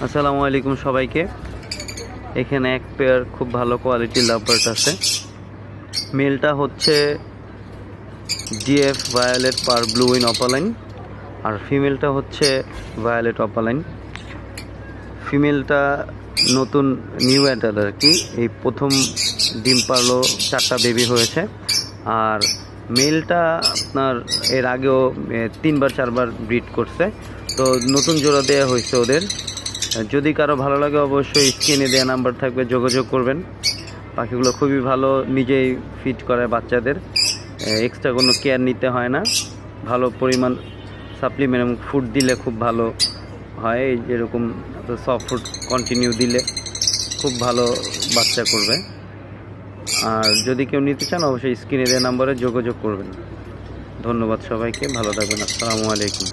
আসসালামু আলাইকুম সবাইকে। এখানে এক পেয়ার খুব ভালো কোয়ালিটির লাভবার্ড আছে। মেলটা হচ্ছে জিএফ ভায়োলেট পার ব্লু উইন অপালাইন, আর ফিমেলটা হচ্ছে ভায়োলেট অপালাইন। ফিমেলটা নতুন নিউ অ্যাডাল্ট আর কি, এই প্রথম ডিম পারলো, 4টা বেবি হয়েছে। আর মেলটা আপনার এর আগেও 3-4বার ব্রিড করছে, তো নতুন জোড়া দেওয়া হয়েছে ওদের। যদি কারো ভালো লাগে অবশ্যই স্ক্রিনে দেওয়া নাম্বার থাকবে, যোগাযোগ করবেন। পাখিগুলো খুবই ভালো, নিজেই ফিট করে বাচ্চাদের, এক্সট্রা কোনো কেয়ার নিতে হয় না। ভালো পরিমাণ সাপ্লিমেন্ট এবং ফুড দিলে খুব ভালো হয়। যেরকম সফট ফুড কন্টিনিউ দিলে খুব ভালো বাচ্চা করবে। আর যদি কেউ নিতে চান অবশ্যই স্ক্রিনে দেওয়া নাম্বারে যোগাযোগ করবেন। ধন্যবাদ সবাইকে, ভালো থাকবেন। আসসালামু আলাইকুম।